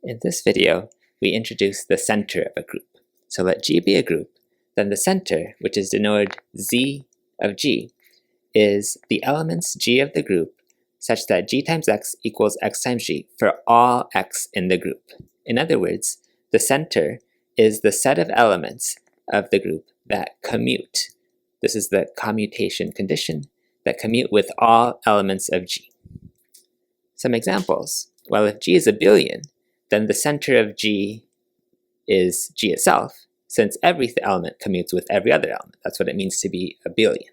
In this video, we introduce the center of a group. So let G be a group, then the center, which is denoted Z of G, is the elements G of the group such that G times X equals X times G for all X in the group. In other words, the center is the set of elements of the group that commute. This is the commutation condition, that commute with all elements of G. Some examples. Well, if G is a billion, then the center of G is G itself, since every element commutes with every other element. That's what it means to be a billion.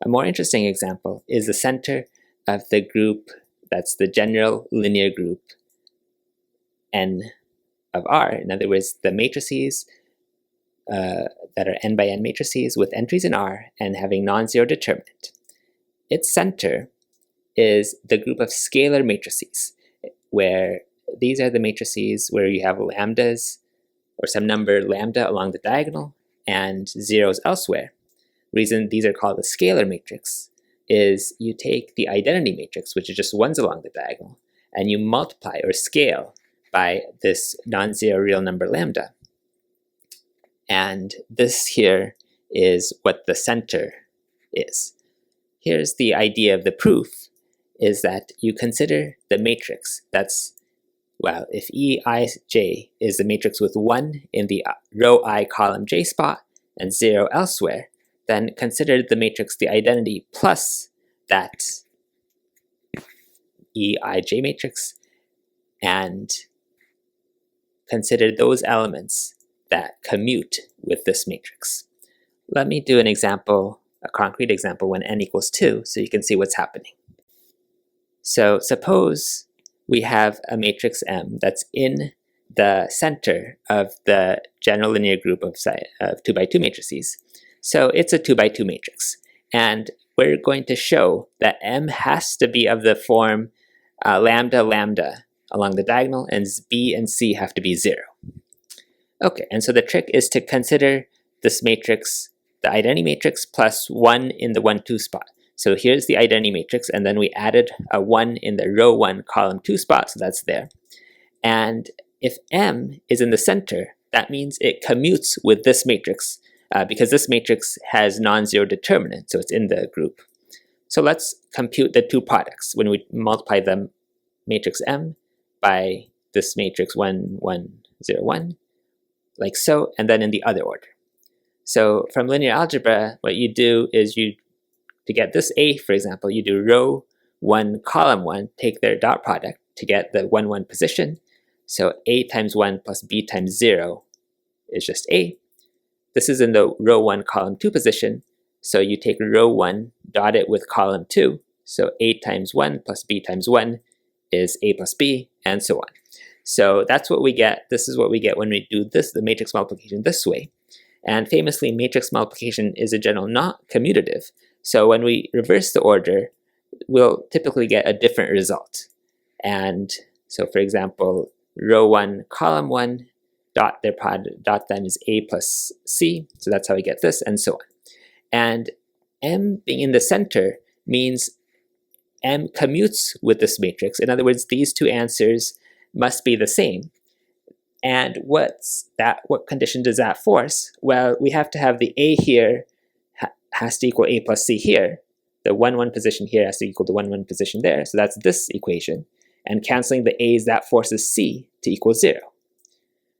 A more interesting example is the center of the group that's the general linear group N of R. In other words, the matrices that are n by n matrices with entries in R and having non-zero determinant. Its center is the group of scalar matrices, where these are the matrices where you have lambdas or some number lambda along the diagonal and zeros elsewhere. Reason these are called a scalar matrix is you take the identity matrix, which is just ones along the diagonal, and you multiply or scale by this non-zero real number lambda. And this here is what the center is. Here's the idea of the proof, is that you consider the matrix that's, well, if Eij is the matrix with 1 in the row I column j spot and 0 elsewhere, then consider the matrix the identity plus that Eij matrix, and consider those elements that commute with this matrix. Let me do an example, a concrete example when n equals 2, so you can see what's happening. So suppose we have a matrix M that's in the center of the general linear group of 2 by 2 matrices. So it's a 2 by 2 matrix. And we're going to show that M has to be of the form lambda lambda along the diagonal, and B and C have to be 0. Okay, and so the trick is to consider this matrix, the identity matrix plus 1 in the 1, 2 spot. So here's the identity matrix, and then we added a 1 in the row 1, column 2 spot, so that's there. And if M is in the center, that means it commutes with this matrix, because this matrix has non-zero determinant, so it's in the group. So let's compute the two products when we multiply the matrix M by this matrix 1, 1, 0, 1, like so, and then in the other order. So from linear algebra, what you do is to get this A, for example, you do row 1, column 1, take their dot product to get the 1, 1 position. So A times 1 plus B times 0 is just A. This is in the row 1, column 2 position. So you take row 1, dot it with column 2. So A times 1 plus B times 1 is A plus B, and so on. So that's what we get. This is what we get when we do this, the matrix multiplication this way. And famously, matrix multiplication is in general not commutative. So when we reverse the order, we'll typically get a different result. And so for example, row 1, column 1, dot their product, dot them is A plus C. So that's how we get this, and so on. And M being in the center means M commutes with this matrix. In other words, these two answers must be the same. And what condition does that force? Well, we have to have the A here has to equal A plus C here. The 1, 1 position here has to equal the 1, 1 position there. So that's this equation. And canceling the A's, that forces C to equal 0.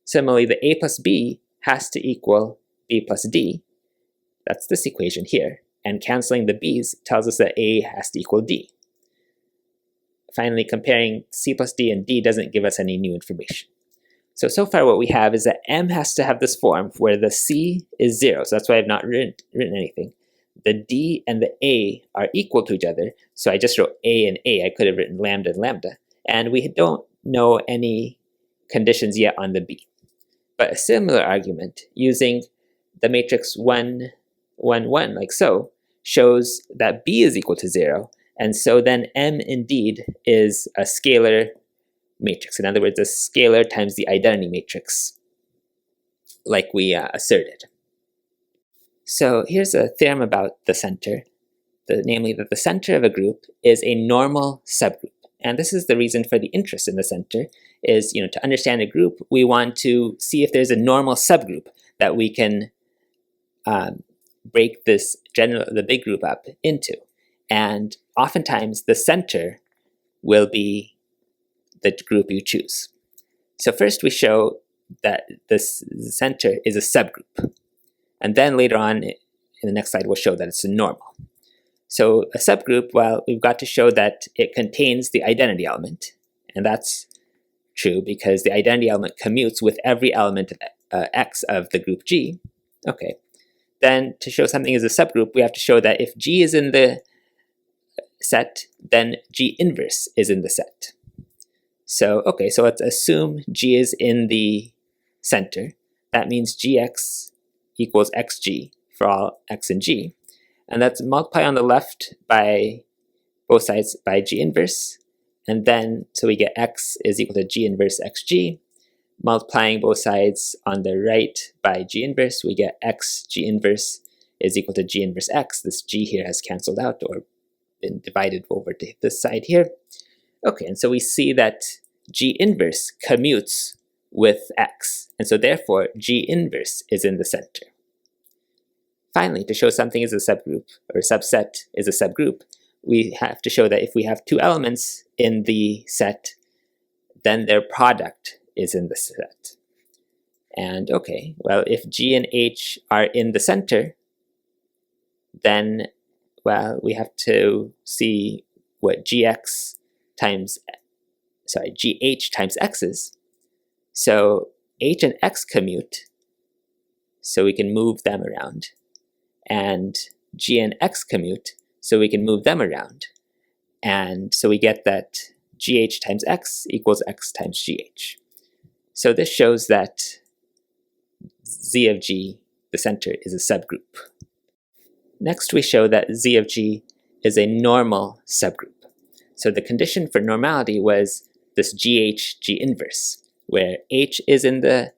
Similarly, the A plus B has to equal B plus D. That's this equation here. And canceling the B's tells us that A has to equal D. Finally, comparing C plus D and D doesn't give us any new information. So far what we have is that M has to have this form where the C is 0, so that's why I've not written anything. The D and the A are equal to each other, so I just wrote A and A. I could have written lambda and lambda. And we don't know any conditions yet on the B. But a similar argument using the matrix 1, 1, 1, like so, shows that B is equal to 0, and so then M indeed is a scalar matrix. In other words, a scalar times the identity matrix, like we asserted. So here's a theorem about the center, namely that the center of a group is a normal subgroup. And this is the reason for the interest in the center is, to understand a group, we want to see if there's a normal subgroup that we can break the big group up into. And oftentimes the center will be the group you choose. So first we show that this center is a subgroup. And then later on in the next slide, we'll show that it's a normal. So a subgroup, well, we've got to show that it contains the identity element. And that's true because the identity element commutes with every element of X of the group G. Okay. Then to show something is a subgroup, we have to show that if G is in the set, then G inverse is in the set. So, okay, so let's assume G is in the center. That means Gx equals Xg for all X and G. And let's multiply on the left by both sides by G inverse. And then, so we get X is equal to G inverse Xg. Multiplying both sides on the right by G inverse, we get X G inverse is equal to G inverse X. This G here has canceled out or been divided over to this side here. Okay, and so we see that G inverse commutes with X. And so therefore, G inverse is in the center. Finally, to show something is a subgroup, or a subset is a subgroup, we have to show that if we have two elements in the set, then their product is in the set. And okay, well, if G and H are in the center, then, well, we have to see what GH times X is. So H and X commute, so we can move them around. And G and X commute, so we can move them around. And so we get that GH times X equals X times GH. So this shows that Z of G, the center, is a subgroup. Next, we show that Z of G is a normal subgroup. So the condition for normality was this GH G inverse, where H is in this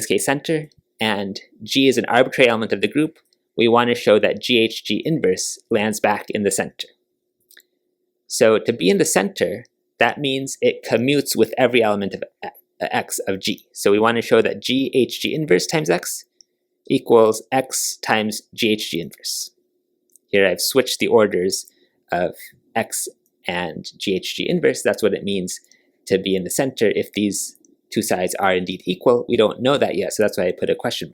case center, and G is an arbitrary element of the group. We want to show that GH G inverse lands back in the center. So to be in the center, that means it commutes with every element of X of G. So we want to show that GH G inverse times X equals X times GH G inverse. Here I've switched the orders of X and GH G inverse. That's what it means to be in the center if these two sides are indeed equal. We don't know that yet, so that's why I put a question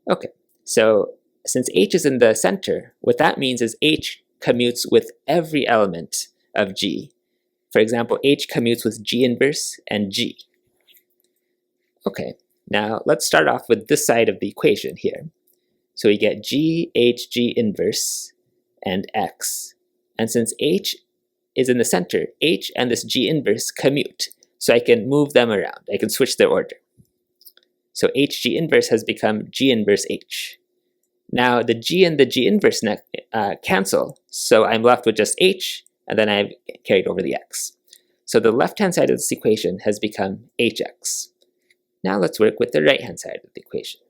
mark. Okay, so since H is in the center, what that means is H commutes with every element of G. For example, H commutes with G inverse and G. Okay, now let's start off with this side of the equation here. So we get GH G inverse and X. And since H is in the center, H and this G inverse commute. So I can move them around. I can switch their order. So HG inverse has become G inverse H. Now the G and the G inverse cancel, so I'm left with just H, and then I've carried over the X. So the left-hand side of this equation has become HX. Now let's work with the right-hand side of the equation.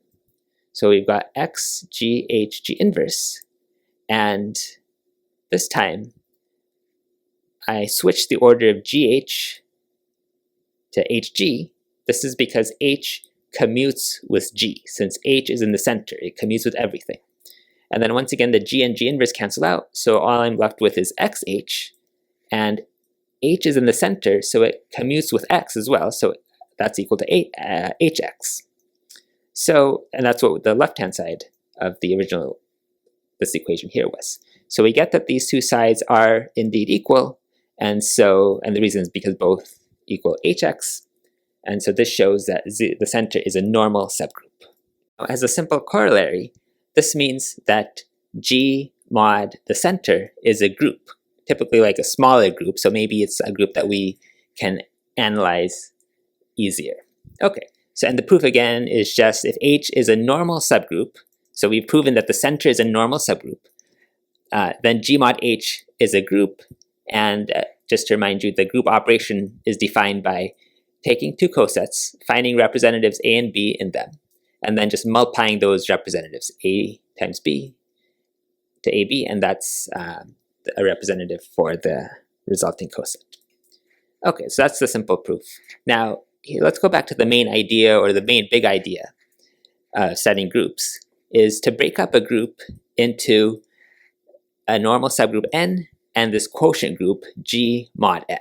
So we've got X, G, H, G inverse, and this time I switched the order of GH to HG. This is because H commutes with G. Since H is in the center, it commutes with everything. And then once again, the G and G inverse cancel out, so all I'm left with is XH, and H is in the center, so it commutes with X as well, so that's equal to HX. So, and that's what the left-hand side of the original, this equation here was. So we get that these two sides are indeed equal, and the reason is because both equal HX, and so this shows that the center is a normal subgroup. Now, as a simple corollary, this means that G mod the center is a group, typically like a smaller group, so maybe it's a group that we can analyze easier. Okay, so and the proof again is just if H is a normal subgroup, so we've proven that the center is a normal subgroup, then G mod H is a group, and just to remind you, the group operation is defined by taking two cosets, finding representatives A and B in them, and then just multiplying those representatives, A times B to AB, and that's a representative for the resulting coset. Okay, so that's the simple proof. Now, let's go back to the main idea, or the main big idea of studying groups, is to break up a group into a normal subgroup N and this quotient group G mod N.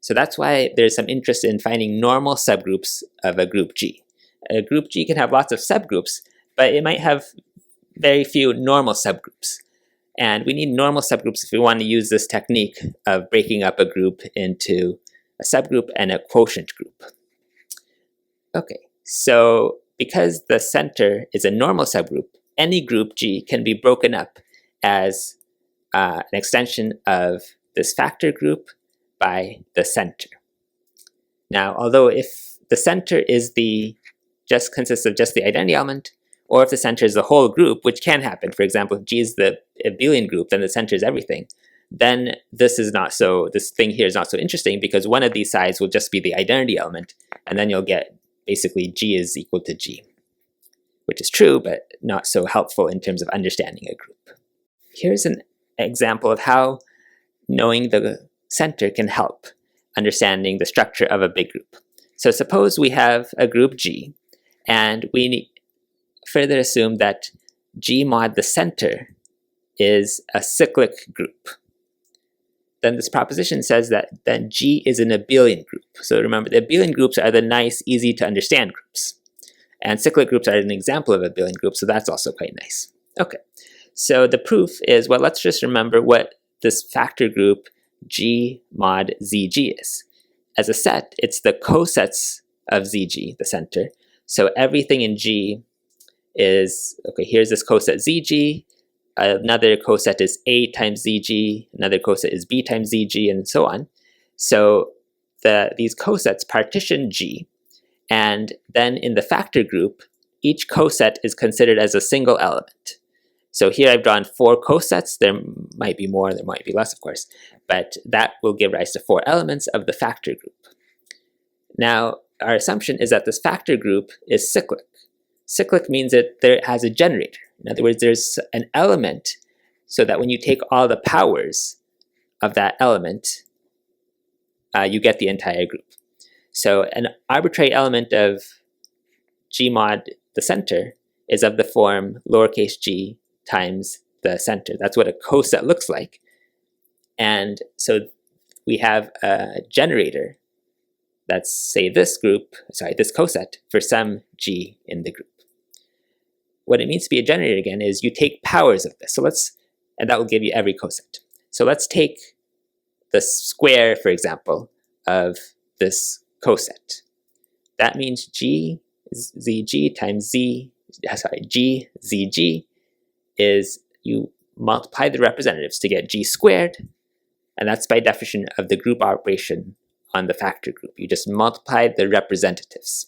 So that's why there's some interest in finding normal subgroups of a group G. A group G can have lots of subgroups, but it might have very few normal subgroups. And we need normal subgroups if we want to use this technique of breaking up a group into a subgroup and a quotient group. Okay, so because the center is a normal subgroup, any group G can be broken up as an extension of this factor group by the center. Now, although if the center is just consists of just the identity element, or if the center is the whole group, which can happen, for example, if G is the abelian group, then the center is everything, then this thing here is not so interesting, because one of these sides will just be the identity element, and then you'll get basically G is equal to G, which is true, but not so helpful in terms of understanding a group. Here's an example of how knowing the center can help understanding the structure of a big group. So suppose we have a group G, and we further assume that G mod the center is a cyclic group. Then this proposition says that then G is an abelian group. So remember, the abelian groups are the nice, easy to understand groups. And cyclic groups are an example of abelian groups, so that's also quite nice. Okay, so the proof is, well, let's just remember what this factor group G mod ZG is. As a set, it's the cosets of ZG, the center. So everything in G is, okay, here's this coset ZG, another coset is A times ZG, another coset is B times ZG, and so on. So these cosets partition G, and then in the factor group, each coset is considered as a single element. So here I've drawn 4 cosets. There might be more, there might be less, of course, but that will give rise to 4 elements of the factor group. Now, our assumption is that this factor group is cyclic. Cyclic means that it has a generator. In other words, there's an element, so that when you take all the powers of that element, you get the entire group. So an arbitrary element of G mod the center is of the form lowercase g times the center. That's what a coset looks like. And so we have a generator that's, say, this coset for some G in the group. What it means to be a generator, again, is you take powers of this. And that will give you every coset. So let's take the square, for example, of this coset. That means G ZG times G ZG is, you multiply the representatives to get G squared, and that's by definition of the group operation on the factor group. You just multiply the representatives.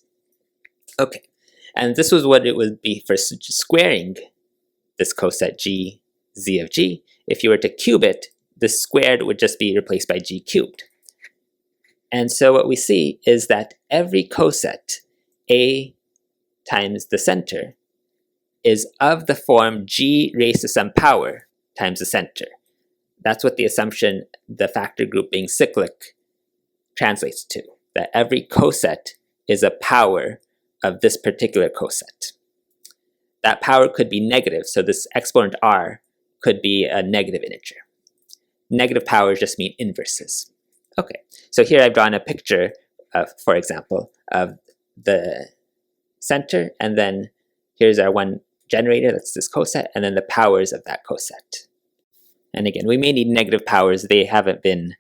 Okay, and this was what it would be for squaring this coset G Z of G. If you were to cube it, the squared would just be replaced by G cubed. And so what we see is that every coset A times the center is of the form G raised to some power times the center. That's what the assumption, the factor group being cyclic, translates to, that every coset is a power of this particular coset. That power could be negative, so this exponent r could be a negative integer. Negative powers just mean inverses. Okay, so here I've drawn a picture of, for example, of the center, and then here's our one generator, that's this coset, and then the powers of that coset. And again, we may need negative powers. They haven't been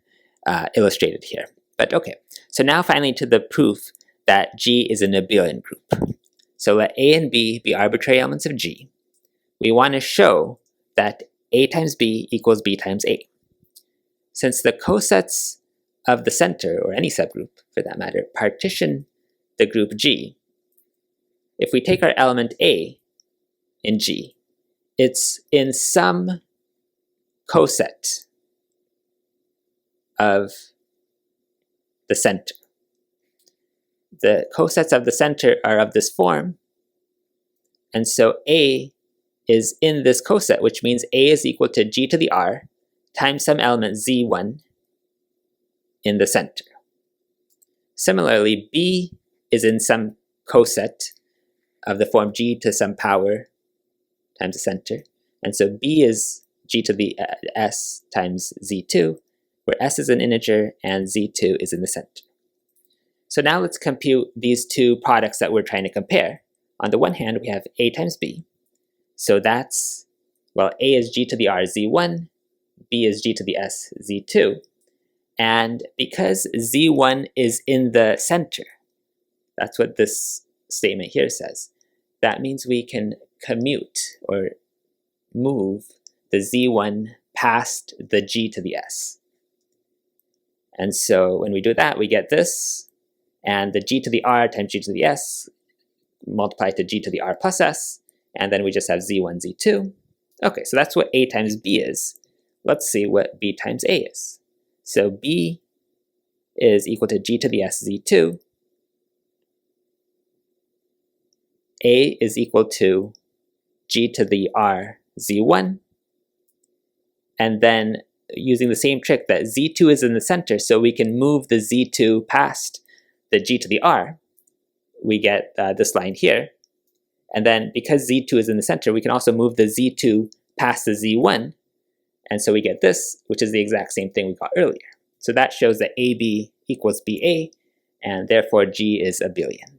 illustrated here. But okay, so now finally to the proof that G is an abelian group. So let A and B be arbitrary elements of G. We want to show that A times B equals B times A. Since the cosets of the center, or any subgroup for that matter, partition the group G, if we take our element A in G, it's in some coset of the center. The cosets of the center are of this form, and so A is in this coset, which means A is equal to G to the R times some element Z1 in the center. Similarly, B is in some coset of the form g to some power times the center. And so B is g to the s times z2, where s is an integer and z2 is in the center. So now let's compute these two products that we're trying to compare. On the one hand, we have a times b. So that's, well, a is g to the r z1, b is g to the s z2. And because z1 is in the center, that's what this statement here says, that means we can commute or move the z1 past the g to the s. And so when we do that, we get this, and the g to the r times g to the s multiplied to g to the r plus s, and then we just have z1, z2. Okay, so that's what a times b is. Let's see what b times a is. So b is equal to g to the s z2. A is equal to g to the r z1. And then using the same trick that z2 is in the center, so we can move the z2 past the g to the r, we get this line here. And then because z2 is in the center, we can also move the z2 past the z1. And so we get this, which is the exact same thing we got earlier. So that shows that AB equals BA, and therefore G is abelian.